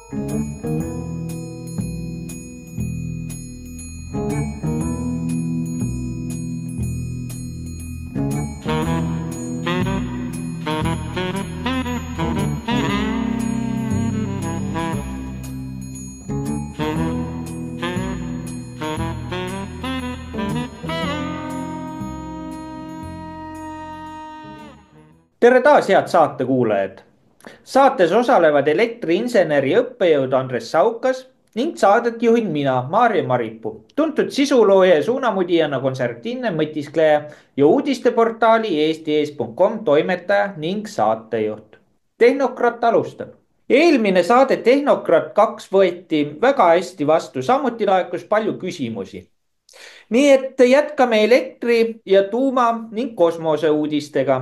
Tere taas, head saatekuulajad. Saates osalevad elektriinseneri õppejõud Andres Saukas ning saadet juhin mina, Maarja Maripuu, tuntud sisulooja ja suunamudijana konservatiivne mõtiskleja ja uudisteportaali eesti.com toimetaja ning saatejuht. Tehnokrat alustab. Eelmine saade Tehnokrat 2 võeti väga hästi vastu, samuti laekus palju küsimusi. Nii et jätkame elektri ja tuuma ning kosmose uudistega.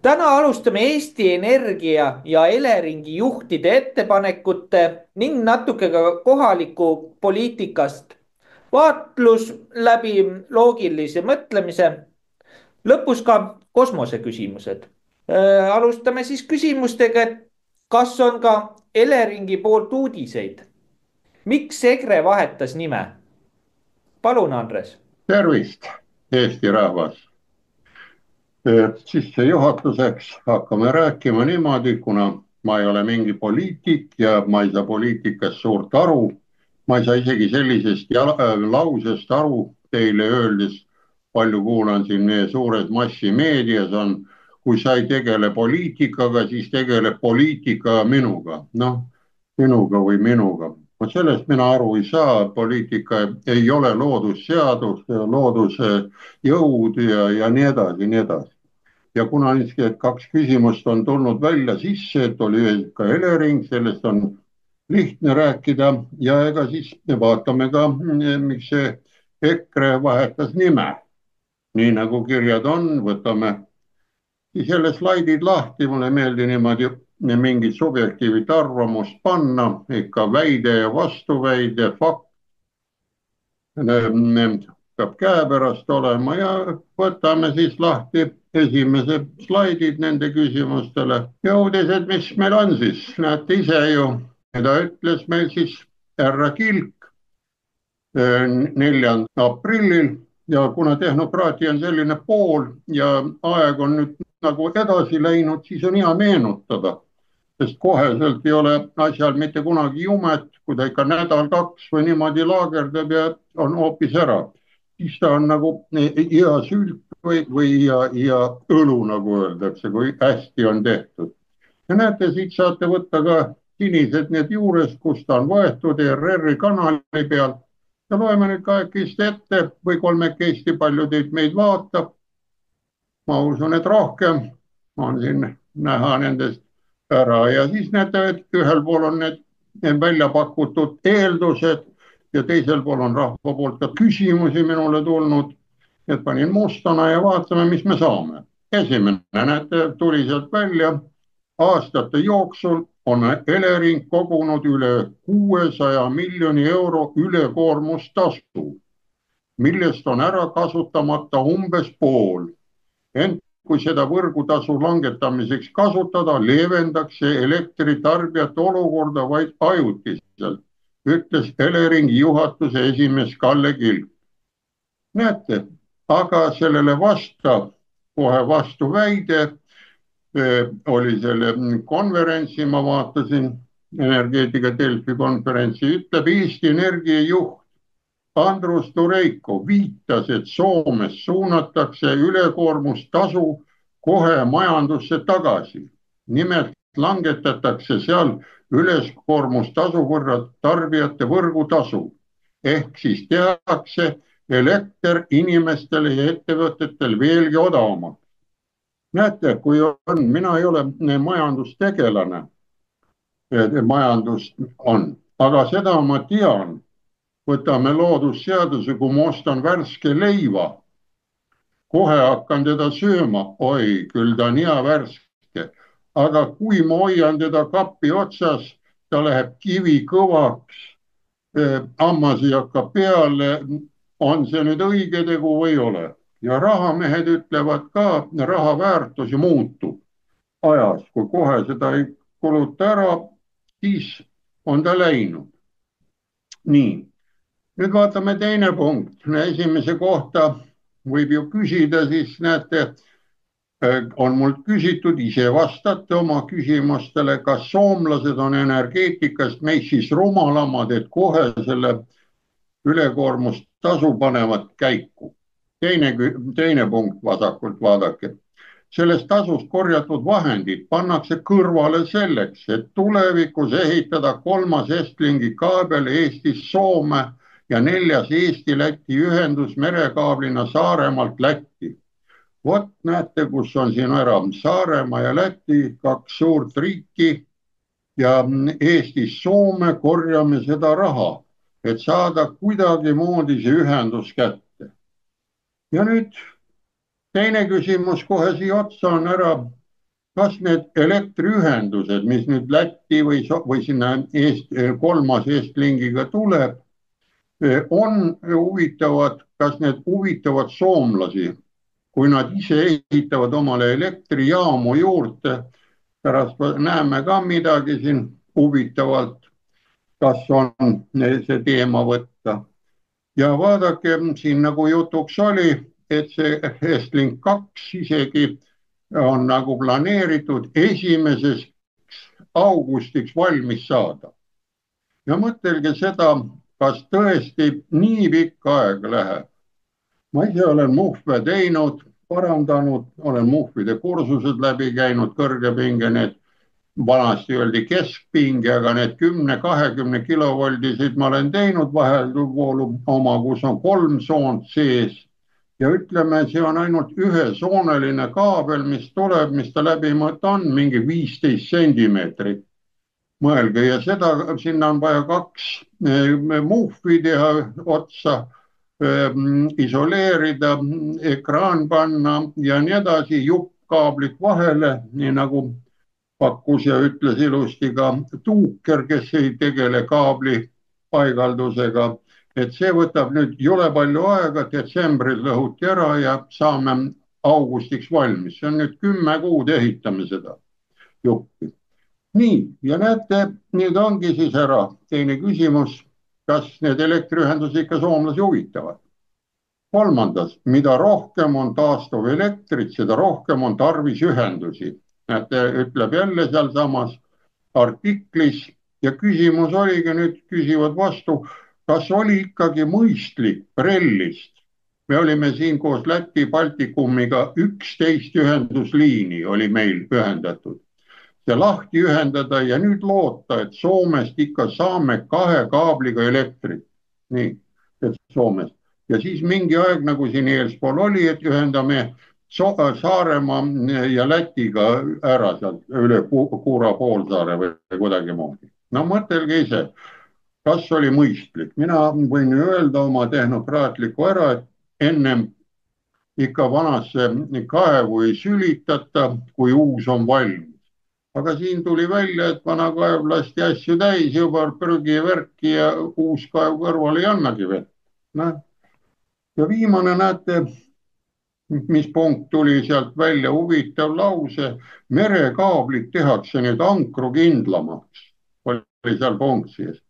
Täna alustame Eesti Energia ja Eleringi juhtide ettepanekute ning natuke ka kohaliku poliitikast. Vaatlus läbi loogilise mõtlemise. Lõpus ka kosmose küsimused. Alustame siis küsimustega, et kas on ka Eleringi poolt uudiseid? Miks EKRE vahetas nime? Palun, Andres. Tervist, Eesti rahvas. Sissejuhatuseks hakkame rääkima niimoodi, kuna ma ei ole mingi poliitik ja ma ei saa poliitikast suurt aru. Ma ei saa isegi sellisest lausest aru teile öeldes, palju kuulan siin meie suures massimeedias on, kui sa ei tegele poliitikaga, siis tegele poliitika minuga. Noh, sinuga või minuga. Sellest mina aru ei saa, poliitika ei ole loodusseadus, looduse jõud ja nii edasi, nii edasi. Ja kuna need kaks küsimust on tulnud välja sisse, et oli ka Elering, sellest on lihtne rääkida ja ega siis vaatame ka, miks see EKRE vahetas nime. Nii nagu kirjad on, võtame siis jälle slaidid lahti, mulle meeldi niimoodi mingit subjektiivit arvamust panna, ikka väide ja vastuväide, fakt peab käepärast olema ja võtame siis lahti esimesed slaidid nende küsimustele. Ja uudised, mis meil on siis, näete ise ju, mida ütles meil siis härra Kilk 4. aprillil ja kuna tehnokraatia on selline pool ja aeg on nüüd nagu edasi läinud, siis on hea meenutada. Sest koheselt ei ole asjal mitte kunagi jumet, kui ta ikka nädal-kaks või niimoodi laagerdab ja on hoopis ära. Siis ta on nagu hea sült või hea õlu, nagu öeldakse, kui hästi on tehtud. Ja näete, siit saate võtta ka sinised need juures, kus ta on võetud ERR-i kanali peal. Ja loeme nüüd kahekesti ette või kolmekesti, palju teid meid vaatab. Ma usun, et rohkem on siin näha nendest ära ja siis näete, et ühel pool on need välja pakutud eeldused ja teisel pool on rahva poolt ka küsimusi minule tulnud. Et panin mustana ja vaatame, mis me saame. Esimene, näete, tuli sealt välja. Aastate jooksul on Elering kogunud üle 600 miljoni euro ülekoormustasu, millest on ära kasutamata umbes pool. Ent kui seda võrgutasu langetamiseks kasutada, leevendaks see elektritarbijate olukorda vaid ajutiselt, ütles Eleringi juhatuse esimees Kalle Kilk. Näete, aga sellele kohe vastu väide oli selle konverentsi, ma vaatasin, Energeetika Delfi konverentsi, ütleb Eesti Energia juht Andrus Tureiko viitas, et Soomes suunatakse ülekoormustasu kohe majandusse tagasi. Nimelt langetatakse seal ülekoormustasu võrra tarbijate võrgutasu. Ehk siis tehakse elekter inimestele ja ettevõtetel veelgi odavamaks. Näete, kui on, mina ei ole majandustegelane, majandus on, aga seda ma tean. Võtame loodusseaduse, kui ma ostan värske leiva, kohe hakkan teda sööma, oi, küll ta on hea värske, aga kui ma hoian teda kapi otsas, ta läheb kivi kõvaks, hammasi hakkab peale, on see nüüd õige tegu või ei ole. Ja rahamehed ütlevad ka, raha väärtus muutub ajas, kui kohe seda ei kuluta ära, siis on ta läinud. nii, nüüd vaatame teine punkt. Esimese kohta võib ju küsida, siis näete, on mult küsitud, ise vastate oma küsimustele, kas soomlased on energeetikast meist siis rumalamad, et kohe selle ülekoormustasu panevad käiku. teine punkt vasakult vaadake. Sellest tasust korjatud vahendid pannakse kõrvale selleks, et tulevikus ehitada 3. Estlinki kaabel Eestist Soome ja 4. Eesti-Läti ühendus merekaablina Saaremaalt Lätti. Vot näete, kus on siin ära Saaremaa ja Läti, 2 suurt riiki ja Eestist Soome korjame seda raha, et saada kuidagimoodi see ühendus kätte. Ja nüüd teine küsimus kohe siia otsa on ära, kas need elektriühendused, mis nüüd Lätti või sinna 3. Estlinkiga tuleb, on huvitavad, kas need huvitavad soomlasi, kui nad ise ehitavad omale elektrijaamu juurde. Pärast näeme ka midagi siin huvitavalt, kas on see teema võtta. Ja vaadake, siin nagu jutuks oli, et see Estlink 2 isegi on nagu planeeritud 1. augustiks valmis saada. Ja mõtelge seda, kas tõesti nii pikka aega läheb. Ma ise olen muhve teinud, parandanud, olen muhvide kursused läbi käinud, kõrgepinge, need vanasti öeldi keskpinge, aga need 10-20 kilovoldisid ma olen teinud vahelvoolu oma, kus on 3 soont sees. Ja ütleme, see on ainult ühesooneline kaabel, mis tuleb, mis ta läbimõõt on, mingi 15 sentimeetrit. Mõelge, ja seda, sinna on vaja 2 muhvi teha otsa, isoleerida, ekraan panna ja nii edasi, juppkaablit vahele, nii nagu pakkus ja ütles ilusti ka Tuuker, kes ei tegele kaabli paigaldusega, et see võtab nüüd jõle palju aega, detsembris lõhuti ära ja saame augustiks valmis. See on nüüd 10 kuud ehitame seda juppi. Nii, ja näete, nüüd ongi siis ära teine küsimus, kas need elektriühendused ikka soomlasi huvitavad. Kolmandas, mida rohkem on taastuv elektrit, seda rohkem on tarvis ühendusi. Näete, ütleb jälle sealsamas artiklis ja küsimus oligi nüüd, küsivad vastu, kas oli ikkagi mõistlik Brellist. Me olime siin koos Läti Baltikumiga 11 ühendusliini oli meil ühendatud. Ja lahti ühendada ja nüüd loota, et Soomest ikka saame 2 kaabliga elektrit. Nii, et Soomest. Ja siis mingi aeg, nagu siin eelspool oli, et ühendame Saaremaa ja Lätiga ära sealt üle Kuura poolsaare või kuidagi moodi. No mõtelge ise, kas oli mõistlik. Mina võin öelda oma tehnokraatliku ära, et ennem ikka vanasse kaevu ei sülitata, kui uus on valmis. Aga siin tuli välja, et vana kaev lasti asju täis, juba prügi ja värki ja uus kaev kõrval ei annagi vett. Ja viimane näete, mis punkt tuli sealt välja, huvitav lause, merekaablid tehakse nüüd ankru kindlamaks, oli seal punkt siis.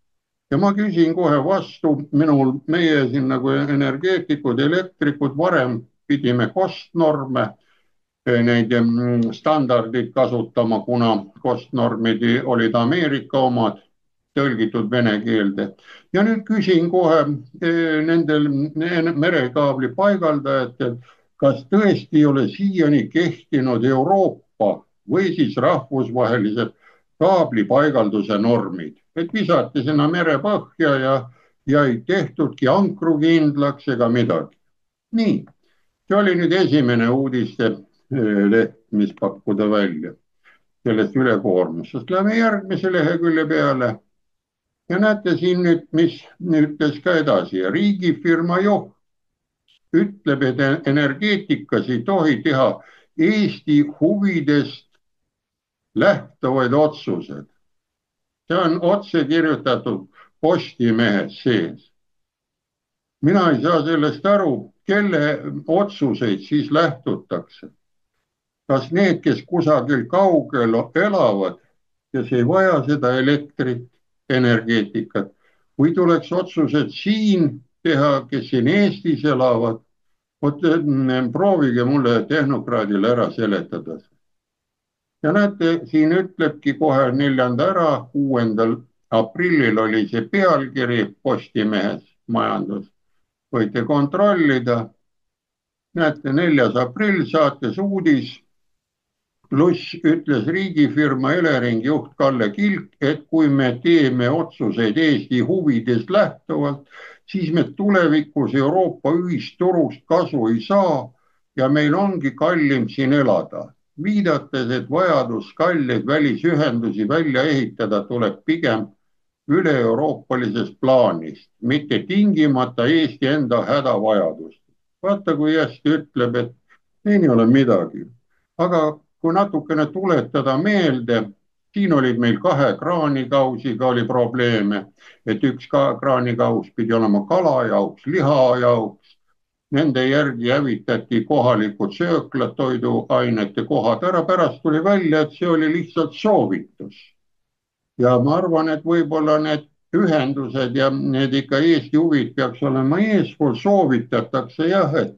Ja ma küsin kohe vastu, meie siin nagu energeetikud, elektrikud varem pidime kostnorme, neid standardid kasutama, kuna kostnormid olid Ameerika omad, tõlgitud vene keelde. Ja nüüd küsin kohe nendel merekaabli paigaldajatel, kas tõesti ei ole siiani kehtinud Euroopa või siis rahvusvahelised kaablipaigalduse normid, et visati sinna merepõhja ja ei tehtudki ankru kindlaks ega midagi. Nii, see oli nüüd esimene uudiste leht, mis pakkuda välja sellest ülekoormusest. Lähme järgmise lehekülje peale ja näete siin nüüd, mis ütles ka edasi. Riigifirma juht ütleb, et energeetikas ei tohi teha Eesti huvidest lähtuvaid otsused. See on otse kirjutatud Postimehes sees. Mina ei saa sellest aru, kelle otsuseid siis lähtutakse. Kas need, kes kusagil kaugel elavad, kes ei vaja seda elektrit, energeetikat või tuleks otsused siin teha, kes siin Eestis elavad. Vot proovige mulle tehnokraadile ära seletada. Ja näete, siin ütlebki kohe 4. ära, 6. aprillil oli see pealkiri Postimehes majandus. Võite kontrollida. Näete, 4. aprill saates uudis. Pluss ütles riigifirma Elering juht Kalle Kilk, et kui me teeme otsuseid Eesti huvidest lähtuvalt, siis me tulevikus Euroopa ühisturust kasu ei saa ja meil ongi kallim siin elada. Viidates, et vajadus kalleid välisühendusi välja ehitada tuleb pigem üle-euroopalisest plaanist, mitte tingimata Eesti enda hädavajadust. Vaata, kui hästi ütleb, et siin ei ole midagi. Aga kui natukene tuletada meelde, siin olid meil 2 kraanikausiga oli probleeme, et üks kraanikaus pidi olema kala jaoks, liha jaoks. Nende järgi hävitati kohalikud sööklad, toiduainete kohad ära, pärast tuli välja, et see oli lihtsalt soovitus. Ja ma arvan, et võib-olla need ühendused ja need ikka Eesti huvid peaks olema eespool, soovitatakse jah, et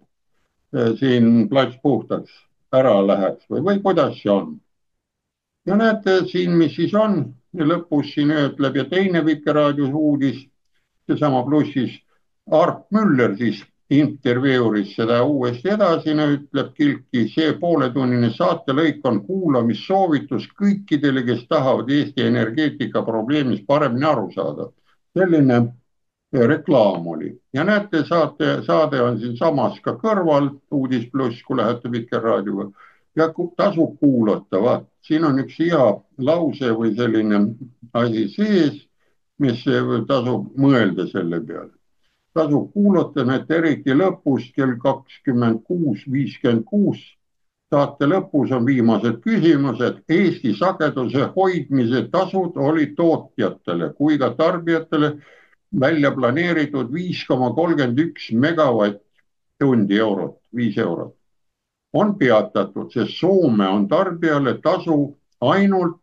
siin plats puhtaks ära läheks või kuidas see on. Ja näete siin, mis siis on, ja lõpus siin öötleb ja teine Vikerraadios uudis, seesama Plussis, Arp Müller siis intervjuuris seda uuesti edasi, ütleb Kilki, see pooletunnine saatelõik on kuulamissoovitus kõikidele, kes tahavad Eesti energeetika probleemist paremini aru saada. Selline reklaam oli. Ja näete, saade on siin samas ka kõrval, Uudis Pluss, kui lähete Vikerraadioga. Ja tasub kuulata, vaat, siin on üks hea lause või selline asi sees, mis tasub mõelda selle peale. Tasub kuulata, et eriti lõpus kell 26.56 saate lõpus on viimased küsimused. Eesti sageduse hoidmise tasud oli tootjatele kui ka tarbijatele välja planeeritud 5,31 megavatt-tundi eurot, 5 eurot. On peatatud, sest Soome on tarbijale tasu ainult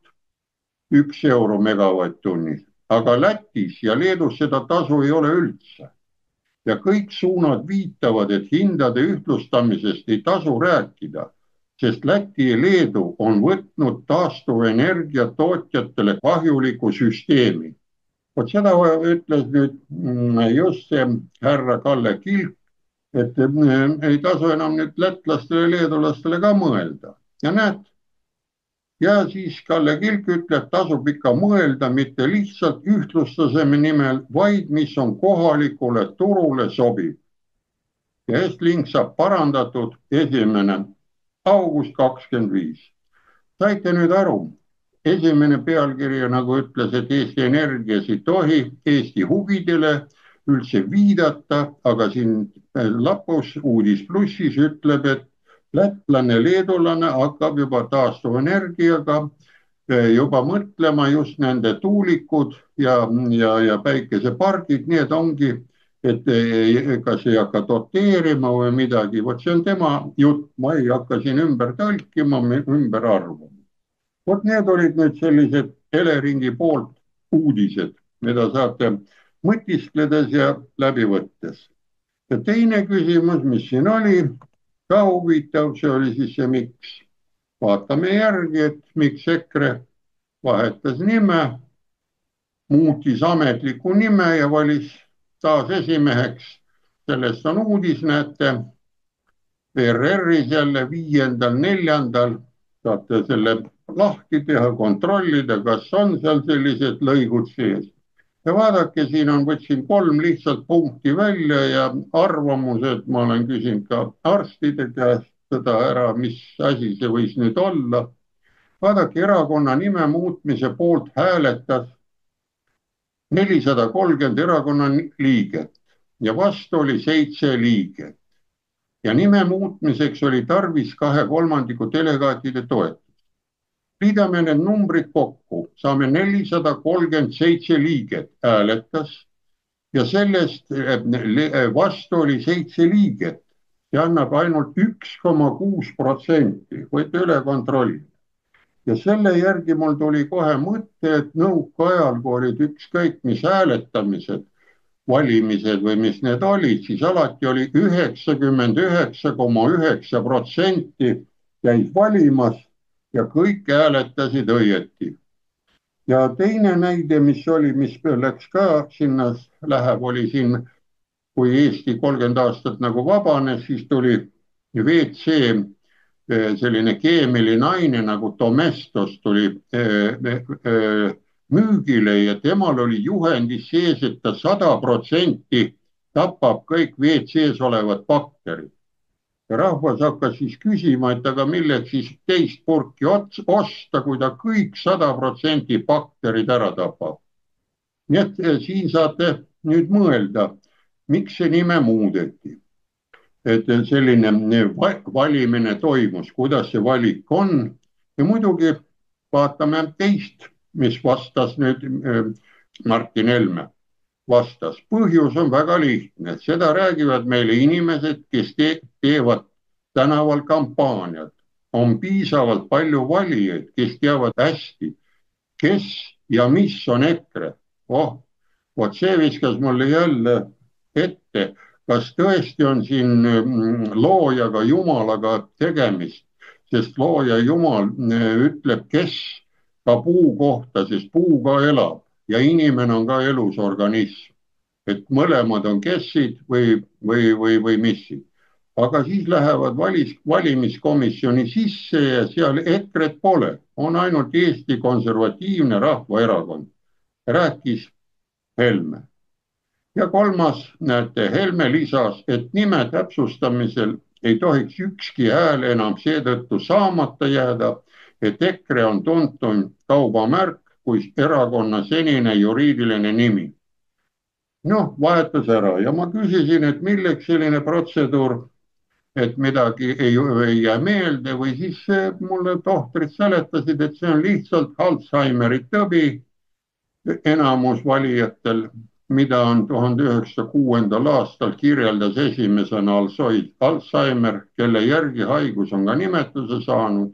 1 euro megavatt-tunnis, aga Lätis ja Leedus seda tasu ei ole üldse. Ja kõik suunad viitavad, et hindade ühtlustamisest ei tasu rääkida, sest Läti ja Leedu on võtnud taastuvenergia tootjatele kahjuliku süsteemi. Vot seda ütles nüüd just see härra Kalle Kilk, et ei tasu enam nüüd lätlastele ja leedulastele ka mõelda. Ja näed, ja siis Kalle Kilk ütleb, tasub ikka mõelda mitte lihtsalt ühtlustaseme nimel, vaid mis on kohalikule turule sobib. Ja Estlink saab parandatud 1. august 25. Saite nüüd aru, esimene pealkiri, nagu ütles, et Eesti Energias ei tohi Eesti huvidele üldse viidata, aga siin lapus Uudis Plussis ütleb, et lätlane, leedulane hakkab juba taastuvenergiaga juba mõtlema just nende tuulikud ja päikesepargid, need ongi, et kas ei hakka doteerima või midagi. Vot see on tema jutt, ma ei hakka siin ümber tõlkima, ümber arvama. Vot need olid nüüd sellised Eleringi poolt uudised, mida saate mõtiskledes ja läbi võttes. Ja teine küsimus, mis siin oli, ka huvitav, see oli siis see miks. Vaatame järgi, et miks EKRE vahetas nime, muutis ametliku nime ja valis taas esimeheks. Sellest on uudis, näete, ERR-is jälle 5.4. saate selle lahti teha, kontrollida, kas on seal sellised lõigud sees. Ja vaadake, siin on, võtsin 3 lihtsalt punkti välja ja arvamused, ma olen küsinud ka arstide käest seda ära, mis asi see võis nüüd olla. Vaadake, erakonna nime muutmise poolt hääletas 430 erakonna liiget ja vastu oli 7 liiget. Ja nime muutmiseks oli tarvis 2/3 delegaatide toetust. Liidame need numbrid kokku, saame 437 liiget hääletas ja sellest vastu oli 7 liiget. See annab ainult 1,6%, võite üle kontrollida. ja selle järgi mul tuli kohe mõte, et nõukaajal, kui olid ükskõik mis hääletamised, valimised või mis need olid, siis alati oli 99,9% käis valimas ja kõik hääletasid õieti. ja teine näide, mis läks ka sinna läheb, oli siin, kui Eesti 30 aastat nagu vabanes, siis tuli WC selline keemiline aine nagu Domestos tuli müügile ja temal oli juhendis sees, et ta 100% tapab kõik WC-s olevad bakterid. Ja rahvas hakkas siis küsima, et aga milleks siis teist purki osta, kui ta kõik 100% bakterid ära tapab. nii et siin saate nüüd mõelda, miks see nime muudeti. Et selline valimine toimus, kuidas see valik on ja muidugi vaatame teist, mis vastas nüüd Martin Helme vastas. Põhjus on väga lihtne, seda räägivad meile inimesed, kes teevad tänaval kampaaniat. On piisavalt palju valijaid, kes teavad hästi, kes ja mis on EKRE. Vot see viskas mulle jälle ette, kas tõesti on siin loojaga, jumalaga tegemist, sest looja jumal ütleb, kes ka puu kohta, sest puu ka elab ja inimene on ka elus organism. Et mõlemad on kessid või missid. Aga siis lähevad valimiskomisjoni sisse ja seal EKRE-t pole. On ainult Eesti Konservatiivne Rahvaerakond. Rääkis Helme. Ja kolmas, näete, Helme lisas, et nime täpsustamisel ei tohiks ükski hääl enam seetõttu saamata jääda, et EKRE on tuntud kaubamärk kui erakonna senine juriidiline nimi. Noh, vahetas ära ja ma küsisin, et milleks selline protseduur, et midagi ei jää meelde või siis mulle tohtrid seletasid, et see on lihtsalt Alžeimeri tõbi enamus valijatel, mida on 1906. aastal kirjeldas esimesena Alžeimer, kelle järgi haigus on ka nimetuse saanud.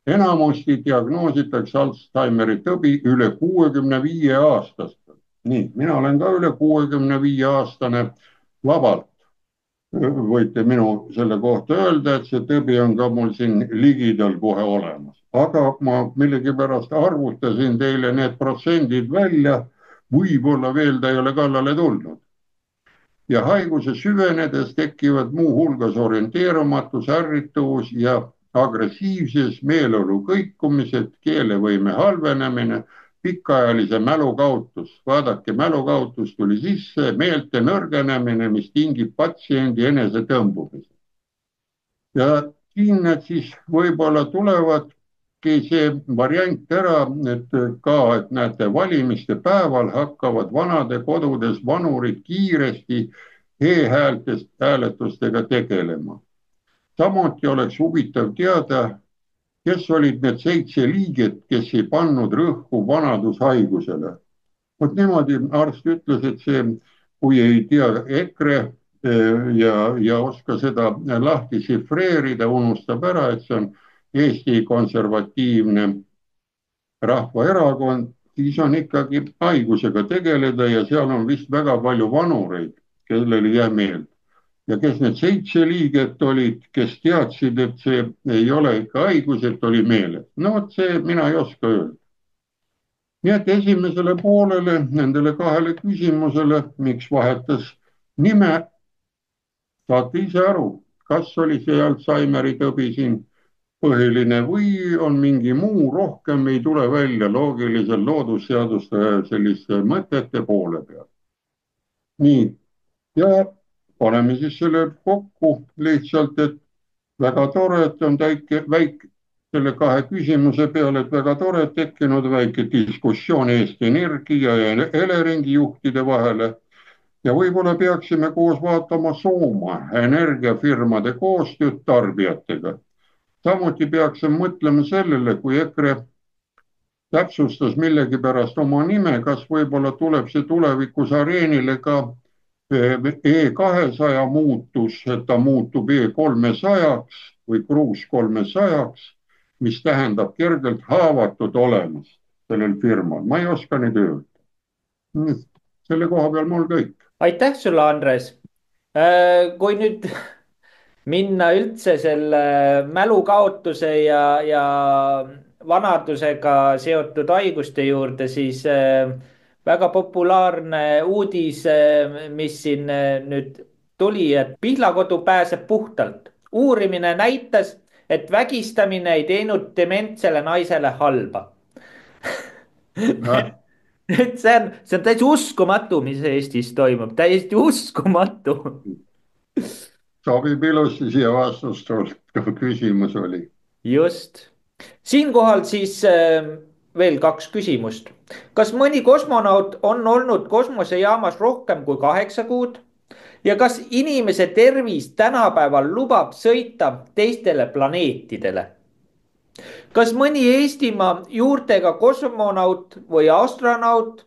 Enamusti diagnoositakse Alžeimeri tõbi üle 65 aastastel. Nii, mina olen ka üle 65 aastane vabalt. Võite minu selle kohta öelda, et see tõbi on ka mul siin ligidal kohe olemas. Aga ma millegipärast arvutasin teile need protsendid välja, võib-olla veel ta ei ole kallale tulnud. Ja haiguse süvenedes tekivad muu hulgas orienteerumatus, ärrituvus ja agressiivses meeleolu kõikumised, keelevõime halvenemine, pikaajalise mälukaotus. Vaadake, mälukaotus tuli sisse, meelte nõrgenemine, mis tingib patsiendi enesetõmbumise. Ja siin need siis võib-olla tulevadki see variant ära, et ka, et näete, valimiste päeval hakkavad vanade kodudes vanurid kiiresti e-hääletustega tegelema. Samuti oleks huvitav teada, kes olid need 7 liiget, kes ei pannud rõhku vanadushaigusele. Vot niimoodi arst ütles, et see, kui ei tea EKRE ja oska seda lahti šifreerida, unustab ära, et see on Eesti Konservatiivne Rahvaerakond, siis on ikkagi haigusega tegeleda ja seal on vist väga palju vanureid, kellel ei jää meelde. Ja kes need 7 liiget olid, kes teadsid, et see ei ole ikka haigus, et oli meeles. No vot see mina ei oska öelda. Nii et esimesele poolele, nendele 2 küsimusele, miks vahetas nime, saate ise aru, kas oli see Alžeimeri tõbi siin põhiline või on mingi muu, rohkem ei tule välja loogilisel loodusseaduste selliste mõtete poole peal. Nii, ja paneme siis selle kokku lihtsalt, et väga tore, et on väike selle 2 küsimuse peale, et väga tore, et tekkinud väike diskussioon Eesti Energia ja Eleringi juhtide vahele. Ja võib-olla peaksime koos vaatama Soome energiafirmade koostööd tarbijatega. Samuti peaksime mõtlema sellele, kui EKRE täpsustas millegipärast oma nime, kas võib-olla tuleb see tulevikus areenile ka E200 muutus, et ta muutub E300 või Kruus 300 mis tähendab kergelt haavatud olemist sellel firmal, ma ei oska nüüd öelda. selle koha peal mul kõik. aitäh sulle, Andres. kui nüüd minna üldse selle mälukaotuse ja vanadusega seotud haiguste juurde, siis väga populaarne uudis, mis siin nüüd tuli, et Pihlakodu pääseb puhtalt. uurimine näitas, et vägistamine ei teinud dementsele naisele halba. et see on täitsa uskumatu, mis Eestis toimub, täiesti uskumatu. sobib ilusti siia vastust, küsimus oli. just, siinkohal siis veel kaks küsimust. kas mõni kosmonaut on olnud kosmosejaamas rohkem kui 8 kuud? ja kas inimese tervis tänapäeval lubab sõita teistele planeetidele? kas mõni Eestimaa juurtega kosmonaut või astronaut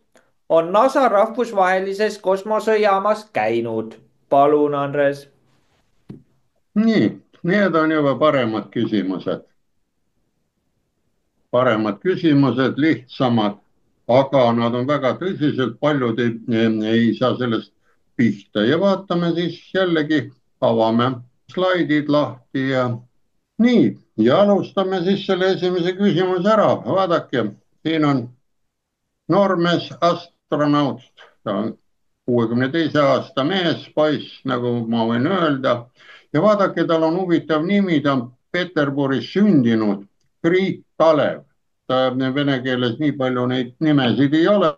on NASA rahvusvahelises kosmosejaamas käinud? palun, Andres. nii, need on juba paremad küsimused, lihtsamad, aga nad on väga tõsiselt, paljud ei saa sellest pihta ja vaatame siis jällegi, avame slaidid lahti ja nii, ja alustame siis selle esimese küsimuse ära. vaadake, siin on noormees astronaut, ta on 62 aasta mees, poiss, nagu ma võin öelda. ja vaadake, tal on huvitav nimi, ta on Peterburis sündinud, Priit Kalev. ta vene keeles nii palju neid nimesid ei ole,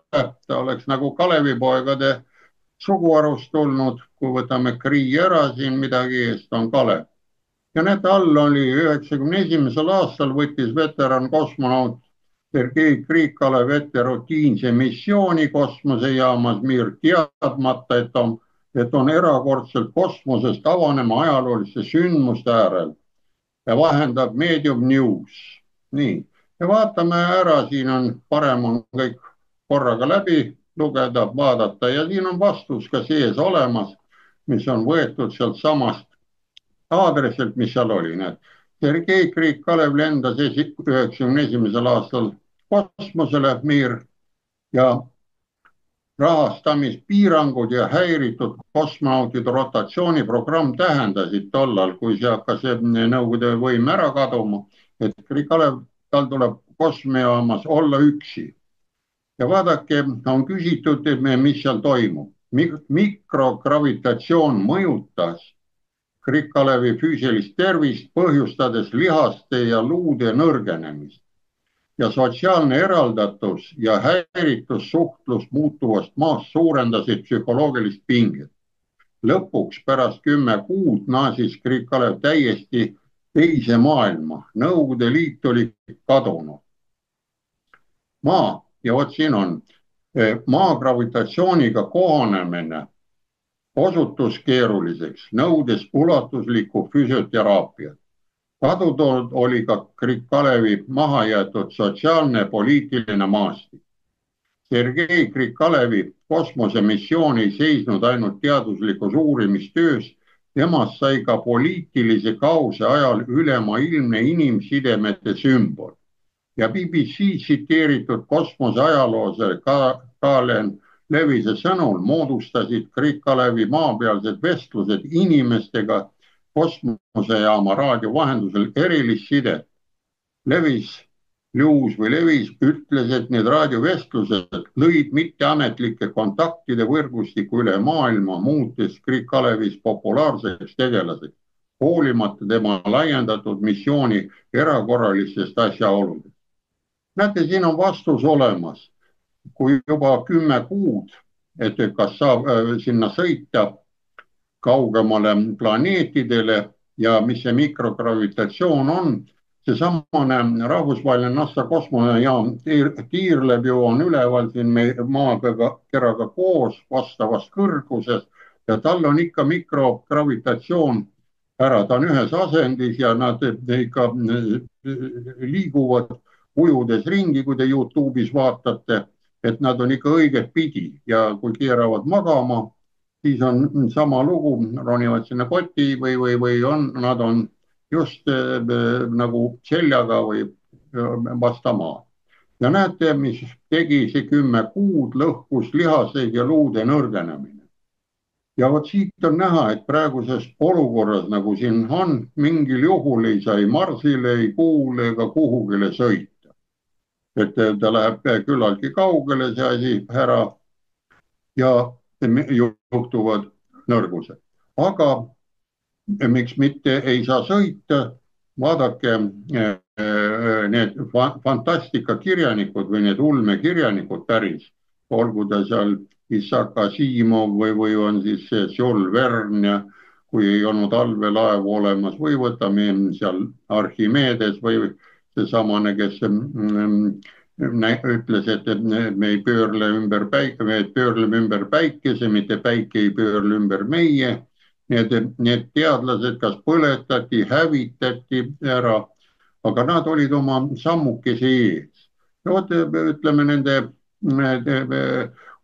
ta oleks nagu Kalevipoegade suguharust tulnud, kui võtame Krii ära siin midagi eest, on Kalev. ja näete, all oli 91. aastal võttis veteran kosmonaut Sergei Krikalev ette rutiinse missiooni kosmosejaamas Mir, teadmata, et on erakordselt kosmosest avanema ajalooliste sündmuste äärel ja vahendab Medium News. nii, ja vaatame ära, siin on parem on kõik korraga läbi lugeda, vaadata ja siin on vastus ka sees olemas, mis on võetud sealt samast aadressilt, mis seal oli. Sergei Krikalev lendas 91. aastal kosmosele Mir ja rahastamispiirangud ja häiritud kosmonautide rotatsiooniprogramm tähendasid tollal, kui see hakkas Nõukogude võim ära kaduma, et Krikalev, tal tuleb kosmojaamas olla üksi. ja vaadake, on küsitud, mis seal toimub. Mikrogravitatsioon mõjutas Krikalevi füüsilist tervist, põhjustades lihaste ja luude nõrgenemist ja sotsiaalne eraldatus ja häiritus suhtlus muutuvast maast suurendasid psühholoogilist pinget. lõpuks pärast 10 kuud naasis Krikalev täiesti teise maailma. Nõukogude Liit oli kadunud. Maa, ja vot siin on, maa gravitatsiooniga kohanemine osutus keeruliseks, nõudes ulatuslikku füsioteraapiat. kadunud oli ka Krikalevi maha jäetud sotsiaalne poliitiline maastik. Sergei Krikalevi kosmosemissioon ei seisnud ainult teaduslikus uurimistöös, temast sai ka poliitilise kaose ajal ülemaailmne inimsidemete sümbol. ja BBC tsiteeritud kosmoseajaloolase Kalen Levise sõnul moodustasid Krikalevi maapealsed vestlused inimestega kosmosejaama raadio vahendusel erilist sidet. Levis ütles, et need raadiovestlused lõid mitteametlike kontaktide võrgustiku üle maailma, muutes Krikalevis populaarseks tegelaseks, hoolimata tema laiendatud missiooni erakorralistest asjaoludest. näete, siin on vastus olemas. kui juba 10 kuud, et kas saab sinna sõita kaugemale planeetidele ja mis see mikrogravitatsioon on, seesamane rahvusvaheline NASA kosmosejaam tiirleb ju, on üleval siin maakeraga koos vastavas kõrguses ja tal on ikka mikrogravitatsioon ära, ta on ühes asendis ja nad ikka liiguvad ujudes ringi, kui te Youtube'is vaatate, et nad on ikka õiget pidi ja kui keeravad magama, siis on sama lugu, ronivad sinna koti või nad on just nagu seljaga või vastu maad. Ja näete, mis tegi see 10 kuud, lõhkus lihaseid ja luude nõrgenemine. Ja vot siit on näha, et praeguses olukorras, nagu siin on, mingil juhul ei saa ei Marsile, ei Kuule ega kuhugile sõita. Et ta läheb küllaltki kaugele, see asi ära ja juhtuvad nõrgused. Aga miks mitte ei saa sõita, vaadake need fantastikakirjanikud või need ulmekirjanikud päris, olgu ta seal Issak Asimov või on siis Jules Verne ja kui ei olnud allveelaevu olemas või võtame seal Archimedes või seesamane, kes ütles, et me ei pöörle ümber päike, me pöörleme ümber päikese, mitte päike ei pöörle ümber meie. Need teadlased kas põletati, hävitati ära, aga nad olid oma sammukese ees. Vot ütleme nende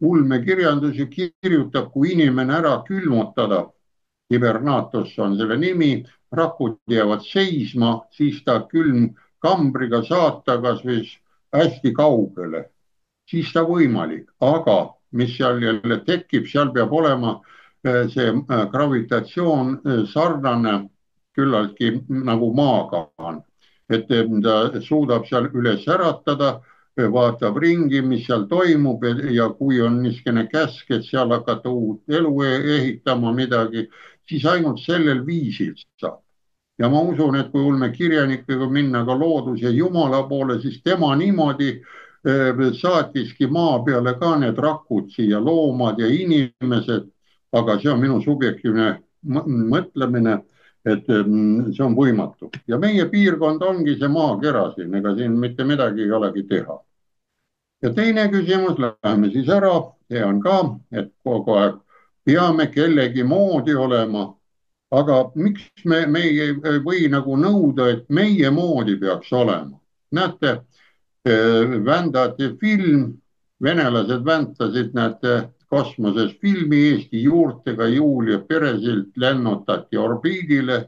ulmekirjandusi kirjutab, kui inimene ära külmutada, hibernatus on selle nimi, rakud jäävad seisma, siis ta külmkambriga saata kas või hästi kaugele, siis ta võimalik, aga mis seal jälle tekib, seal peab olema see gravitatsioon sarnane küllaltki nagu maaga on, et ta suudab seal üles äratada, vaatab ringi, mis seal toimub ja kui on niisugune käsk, et seal hakata uut elu ehitama midagi, siis ainult sellel viisil saab. Ja ma usun, et kui ulmekirjanikega minna ka looduse Jumala poole, siis tema niimoodi saatiski maa peale ka need rakud siia, loomad ja inimesed, aga see on minu subjektiivne mõtlemine, et see on võimatu. Ja meie piirkond ongi see maakera siin, ega siin mitte midagi ei olegi teha. Ja teine küsimus, läheme siis ära, see on ka, et kogu aeg peame kellegi moodi olema, aga miks me ei või nagu nõuda, et meie moodi peaks olema? Näete, vändati film, venelased väntasid, näete, kosmoses filmi Eesti juurtega Julia Peresild lennutati orbiidile,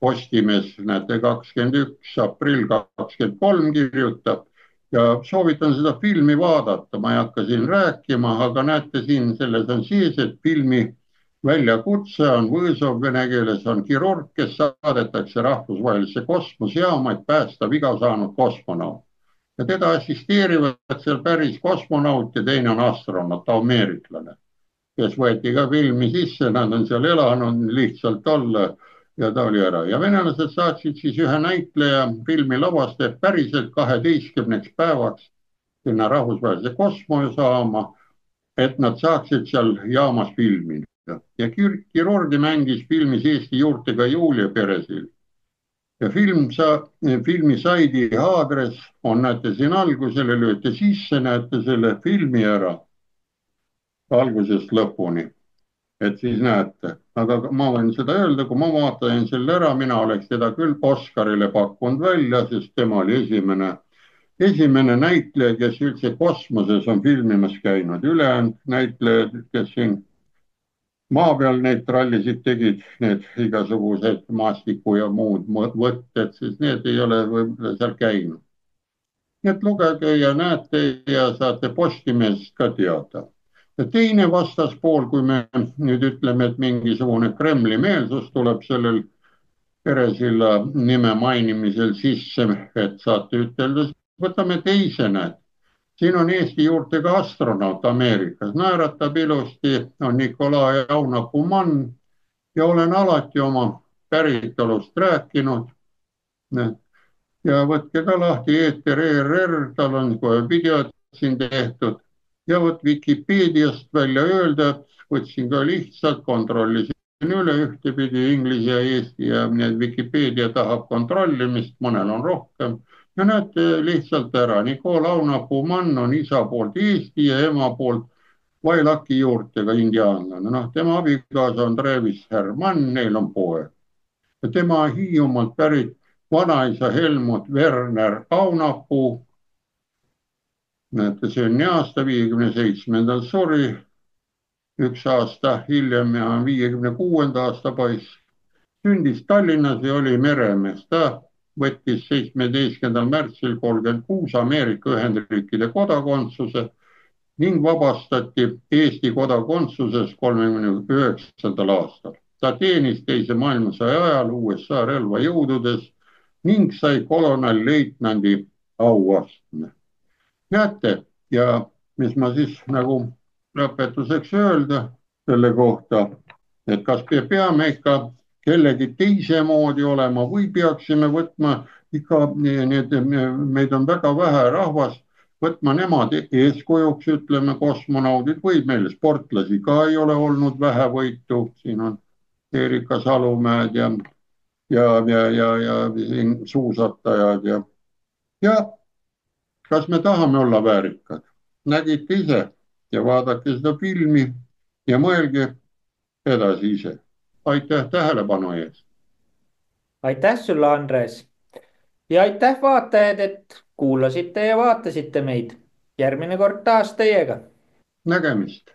Postimees, näete, 21. aprill 23 kirjutab ja soovitan seda filmi vaadata, ma ei hakka siin rääkima, aga näete siin selles on sees, et filmi väljakutse on Võõsov, vene keeles on kirurg, kes saadetakse rahvusvahelisse kosmosejaama, et päästa viga saanud kosmonaut. Ja teda assisteerivad seal päris kosmonaut ja teine on astronaut, ameeriklane, kes võeti ka filmi sisse, nad on seal elanud lihtsalt olla ja ta oli ära. Ja venelased saatsid siis ühe näitleja filmi lavastaja päriselt 12 päevaks sinna rahvusvahelise kosmosejaama, et nad saaksid seal jaamas filmida. Ja kirurgi mängis filmis Eesti juurtega Julia Peresild. Ja filmi saidi aadress on, näete siin algusele, lööte sisse, näete selle filmi ära algusest lõpuni. Et siis näete, aga ma võin seda öelda, kui ma vaatasin selle ära, mina oleks teda küll Oscarile pakkunud välja, sest tema oli esimene näitleja, kes üldse kosmoses on filmimas käinud. Ülejäänud näitlejad, kes siin maa peal neid trallisid tegid, need igasugused maastiku ja muud võtted, siis need ei ole võib-olla seal käinud. Nii et lugege ja näete ja saate Postimehest ka teada. Ja teine vastaspool, kui me nüüd ütleme, et mingisugune Kremli meelsus tuleb sellel Peresilla nime mainimisel sisse, et saate ütelda, võtame teise, näed. Siin on Eesti juurtega astronaut Ameerikas, naeratab ilusti, on Nikolai Aunapumann ja olen alati oma päritolust rääkinud. Ja võtke ka lahti Eeter ERR, tal on kohe videod siin tehtud ja võt Vikipeediast välja öelda, võtsin ka lihtsalt, kontrollisin üle ühtepidi inglise ja eesti ja Vikipeedia tahab kontrollimist, mõnel on rohkem. Ja näete lihtsalt ära, Nikolai Aunapumann on isa poolt Eesti ja ema poolt Vailaki juurtega indiaanlane. Noh, tema abikaasa on Travis Herman, neil on poeg. Ja tema Hiiumaalt pärit vanaisa Helmut Werner Aunapuu. Näete, sünni aasta 57. suri, üks aasta hiljem ja 56. aasta poiss. sündis Tallinnas ja oli meremees. ta võttis 17. märtsil 36 Ameerika Ühendriikide kodakondsuse ning vabastati Eesti kodakondsusest 1939. aastal. ta teenis Teise maailmasõja ajal USA relvajõududes ning sai kolonelleitnandi auastme. näete, ja mis ma siis nagu lõpetuseks öelda selle kohta, et kas me peame ikka kellegi teise moodi olema või peaksime võtma ikka need, meid on väga vähe rahvast, võtma nemad eeskujuks, ütleme kosmonaudid, või meil sportlasi ka ei ole olnud vähevõitu, siin on Erika Salumäed ja siin suusatajad ja kas me tahame olla väärikad? Nägite ise ja vaadake seda filmi ja mõelge edasi ise. aitäh tähelepanu eest. aitäh sulle, Andres. ja aitäh, vaatajad, et kuulasite ja vaatasite meid. järgmine kord taas teiega. nägemist.